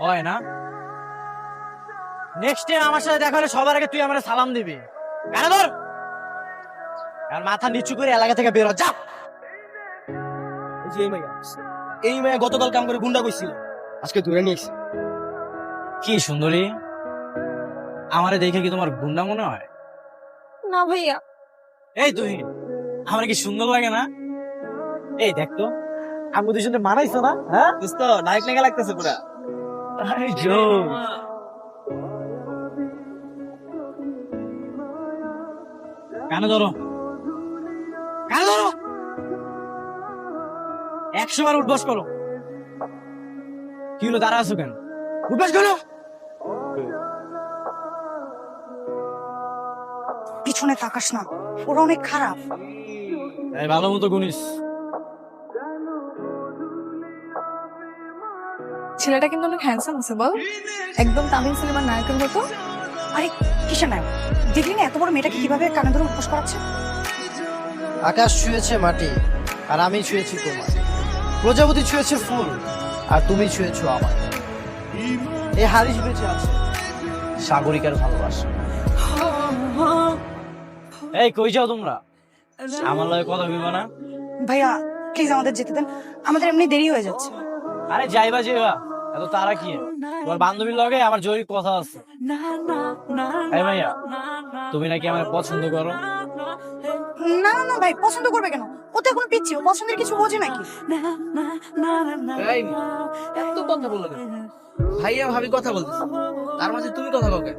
হয় না? Next time আমার সাথে দেখা হলে সবার আগে তুই আমার সালাম দিবি। কেন ধর আর মাথা নিচু করে এলাকা থেকে বের হ, যা। এই মাইয়া গতকাল কাম করে গুন্ডা কইছিল, আজকে ধরে নিয়েছি। কি সুন্দরী, আমারে দেখে কি তোমার গুন্ডা মনে হয়? না ভাইয়া। এই তুই আমার কি সুন্দর লাগে না? এই দেখ তো আমি দুজনে মানাইছো না? হ্যাঁ দোস্ত নায়ক নায়িকা লাগতেছে পুরা। কেন ধরো, কেন ধরো, 100 বার উঠবস করো। কি হলো, দাঁড়া আছো কেন? উঠবস করো। পিছনে তাকাস না, ওরা অনেক খারাপ। এই ভালো মতো গুনিস। ছেলেটা কিন্তু অনেক হ্যান্ডসাম আছে বল, একদম তামিল সিনেমার নায়কের মতো। আরে কিসের নায়ক, দেখলি না এত বড় মেয়েটাকে কিভাবে কানে ধরে উপোস করাচ্ছে? আকাশ ছুঁয়েছে মাটি আর আমি ছুঁয়েছি তোমার, প্রজাপতি ছুঁয়েছে ফুল আর তুমি ছুঁয়েছো আমার। এই হারিস বেঁচে আছে সাগরিকার ভালোবাসা। এই কই যাও তোমরা? আমার লগে কথা বলবো না? ভাইয়া প্লিজ আমাদের যেতে দেন, আমাদের এমনি দেরি হয়ে যাচ্ছে। আরে যাইবা যাইবা, এত তারা কি? তোমার বান্ধবীর লগে আমার জরুরি কথা আছে। এই ভাইয়া, তুমি নাকি আমার পছন্দ করো? না না ভাই, পছন্দ করবে কেন? ও তো এখন পিচ্ছি, ও পছন্দের কিছু বোঝে নাকি? এই এত কথা বললো কেন? ভাইয়া ভাবি কথা বলতেছে, তার মাঝে তুমি কথা বলো কেন?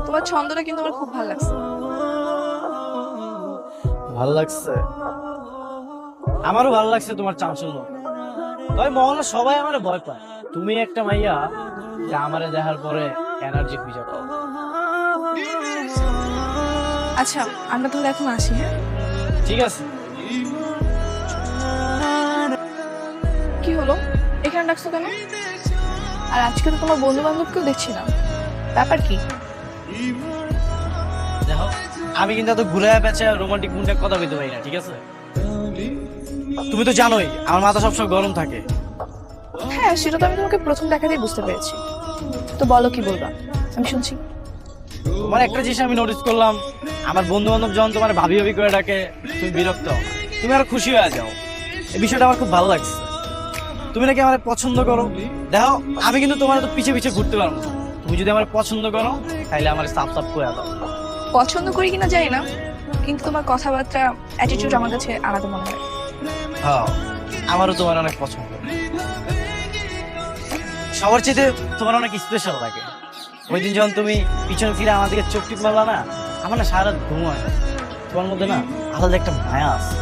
তোমার ছন্দটা কিন্তু আমার খুব ভালো লাগছে। ভাল লাগছে, আমারও ভালো লাগছে তোমার চাঞ্চল্য। তবে মহল্লা সবাই আমার ভয় পায়। তুমি একটা মাইয়া যে আমারে দেখার পরে এনার্জি খুঁজে পাও। আচ্ছা আমরা তাহলে এখন আসি, হ্যাঁ? ঠিক আছে। কি হলো, এখানে ডাকছো কেন? আর আজকে তো তোমার বন্ধু বান্ধবকেও দেখছি না, ব্যাপার কি? দেখো আমি কিন্তু এত ঘুরে পেঁচে রোমান্টিক মুডে কথা বলতে পারি না, ঠিক আছে? তুমি তো জানোই আমার মাথা সবসময় গরম থাকে। হ্যাঁ সেটা তো আমি তোমাকে প্রথম দেখাতেই বুঝতে পেরেছি। তো বলো কি বলবা, আমি শুনছি। তোমার একটা জিনিস আমি নোটিস করলাম, আমার বন্ধু বান্ধব যখন তোমার ভাবি ভাবি করে ডাকে তুমি বিরক্ত হও, তুমি আরো খুশি হয়ে যাও। এই বিষয়টা আমার খুব ভালো লাগছে। তুমি নাকি আমার পছন্দ করো। দেখো আমি কিন্তু তোমার তো পিছে পিছে ঘুরতে পারবো না। তুমি যদি আমার পছন্দ করো তাহলে আমার সাফ সাফ করে দাও। পছন্দ করি কিনা জানি না, কিন্তু তোমার কথাবার্তা, অ্যাটিটিউড আমার কাছে আলাদা মনে হয়। হ্যাঁ আমারও তোমার অনেক পছন্দ, সবার চেয়ে তোমার অনেক স্পেশাল লাগে। ওই দিন যখন তুমি পিছনে ফিরে আমার দিকে চোখ টিপ মারলা না, আমার না সারা রাত ঘুম হয় না। তোমার মধ্যে না আলাদা একটা মায়া আছে।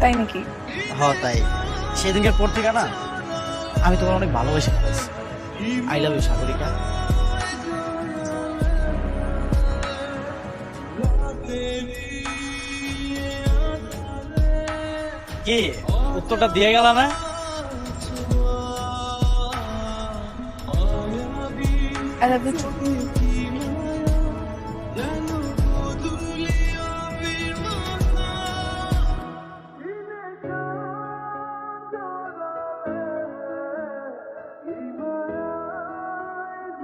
তাই নাকি? হ্যাঁ তাই, সেদিনকার পর থেকে না আমি তোমার অনেক ভালোবেসে ফেলেছি। I love you Sagarika. কি উত্তরটা দিয়ে গেল না? I love you too.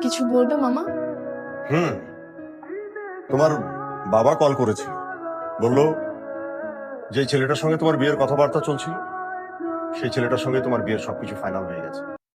কিছু বলবে মামা? হুম, তোমার বাবা কল করেছিল, বলল যে ছেলেটার সঙ্গে তোমার বিয়ের কথাবার্তা চলছিল সেই ছেলেটার সঙ্গে তোমার বিয়ের সবকিছু ফাইনাল হয়ে গেছে।